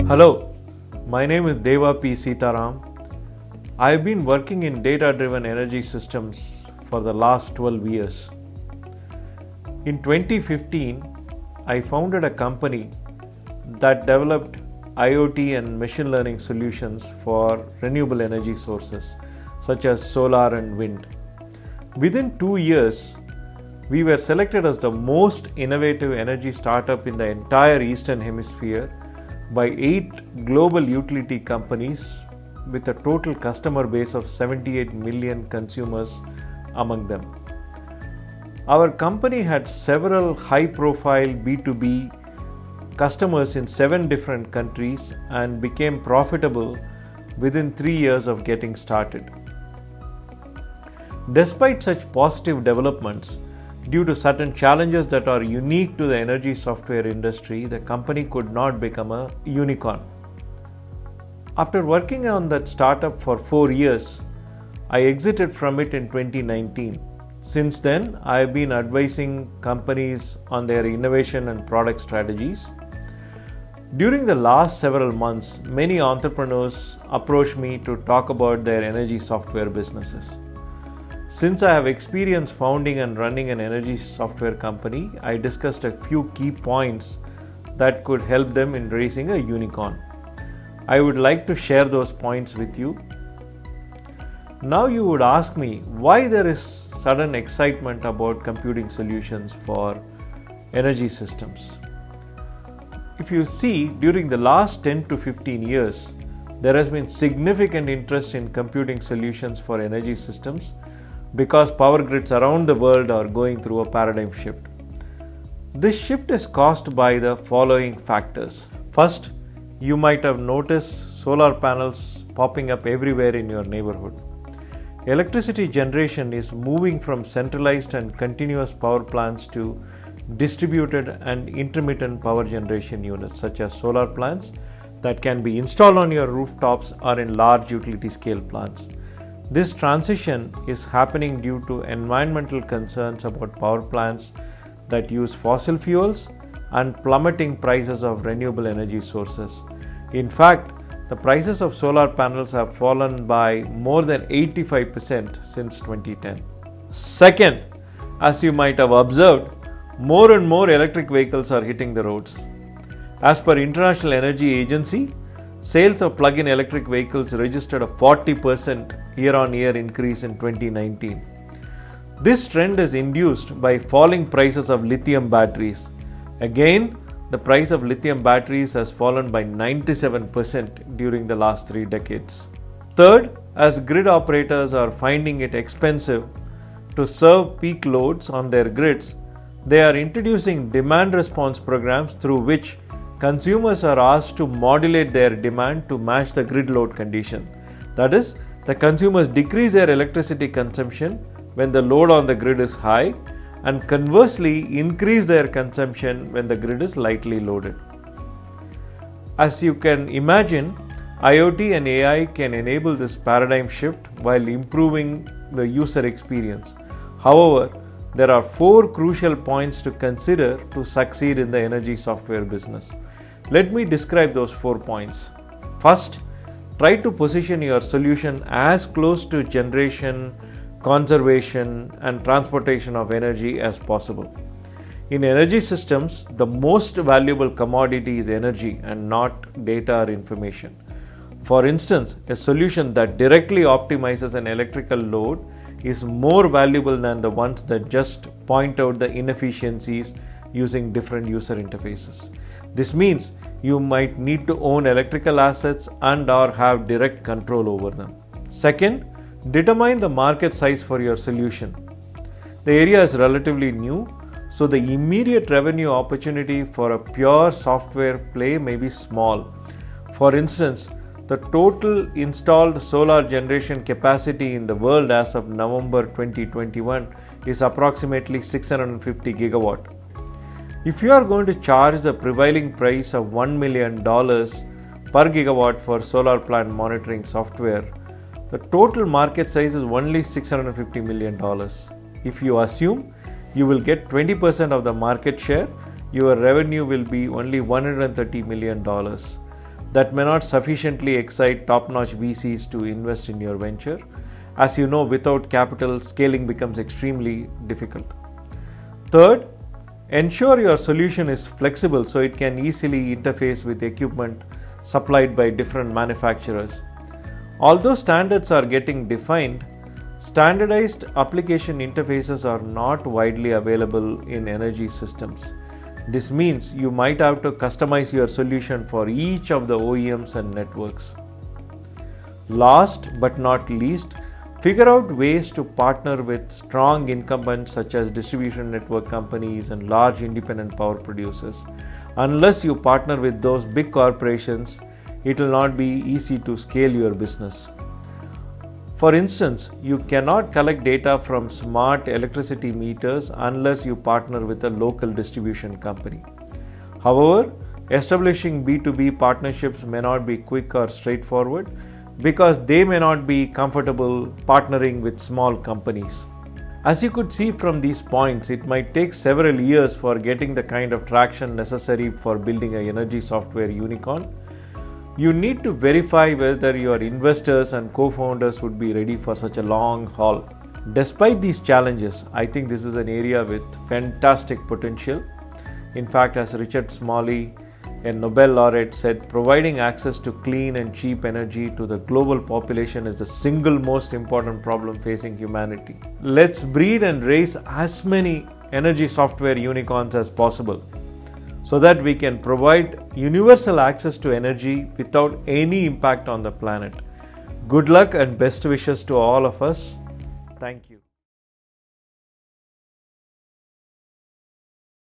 Hello, my name is Deva P. Sitaram. I have been working in data-driven energy systems for the last 12 years. In 2015, I founded a company that developed IoT and machine learning solutions for renewable energy sources such as solar and wind. Within 2 years, we were selected as the most innovative energy startup in the entire Eastern Hemisphere by 8 global utility companies with a total customer base of 78 million consumers among them. Our company had several high-profile B2B customers in 7 different countries and became profitable within 3 years of getting started. Despite such positive developments, due to certain challenges that are unique to the energy software industry, the company could not become a unicorn. After working on that startup for 4 years, I exited from it in 2019. Since then, I have been advising companies on their innovation and product strategies. During the last several months, many entrepreneurs approached me to talk about their energy software businesses. Since I have experience founding and running an energy software company, I discussed a few key points that could help them in raising a unicorn. I would like to share those points with you. Now you would ask me why there is sudden excitement about computing solutions for energy systems. If you see, during the last 10 to 15 years, there has been significant interest in computing solutions for energy systems because power grids around the world are going through a paradigm shift. This shift is caused by the following factors. First, you might have noticed solar panels popping up everywhere in your neighborhood. Electricity generation is moving from centralized and continuous power plants to distributed and intermittent power generation units such as solar plants that can be installed on your rooftops or in large utility scale plants. This transition is happening due to environmental concerns about power plants that use fossil fuels and plummeting prices of renewable energy sources. In fact, the prices of solar panels have fallen by more than 85% since 2010. Second, as you might have observed, more and more electric vehicles are hitting the roads. As per International Energy Agency, sales of plug-in electric vehicles registered a 40% year-on-year increase in 2019. This trend is induced by falling prices of lithium batteries. Again, the price of lithium batteries has fallen by 97% during the last 3 decades. Third, as grid operators are finding it expensive to serve peak loads on their grids, they are introducing demand response programs through which consumers are asked to modulate their demand to match the grid load condition. That is, the consumers decrease their electricity consumption when the load on the grid is high and conversely increase their consumption when the grid is lightly loaded. As you can imagine, IoT and AI can enable this paradigm shift while improving the user experience. However, there are 4 crucial points to consider to succeed in the energy software business. Let me describe those 4 points. First, try to position your solution as close to generation, conservation, and transportation of energy as possible. In energy systems, the most valuable commodity is energy and not data or information. For instance, a solution that directly optimizes an electrical load is more valuable than the ones that just point out the inefficiencies using different user interfaces. This means you might need to own electrical assets and or have direct control over them. Second, determine the market size for your solution. The area is relatively new, so the immediate revenue opportunity for a pure software play may be small. For instance, the total installed solar generation capacity in the world as of November 2021 is approximately 650 gigawatt. If you are going to charge the prevailing price of $1 million per gigawatt for solar plant monitoring software, the total market size is only $650 million. If you assume you will get 20% of the market share, your revenue will be only $130 million. that may not sufficiently excite top-notch VCs to invest in your venture. As you know, without capital, scaling becomes extremely difficult. Third, ensure your solution is flexible so it can easily interface with equipment supplied by different manufacturers. Although standards are getting defined, standardized application interfaces are not widely available in energy systems. This means you might have to customize your solution for each of the OEMs and networks. Last but not least, figure out ways to partner with strong incumbents such as distribution network companies and large independent power producers. Unless you partner with those big corporations, it will not be easy to scale your business. For instance, you cannot collect data from smart electricity meters unless you partner with a local distribution company. However, establishing B2B partnerships may not be quick or straightforward because they may not be comfortable partnering with small companies. As you could see from these points, it might take several years for getting the kind of traction necessary for building an energy software unicorn. You need to verify whether your investors and co-founders would be ready for such a long haul. Despite these challenges, I think this is an area with fantastic potential. In fact, as Richard Smalley, a Nobel laureate, said, providing access to clean and cheap energy to the global population is the single most important problem facing humanity. Let's breed and raise as many energy software unicorns as possible, so that we can provide universal access to energy without any impact on the planet. Good luck and best wishes to all of us. Thank you.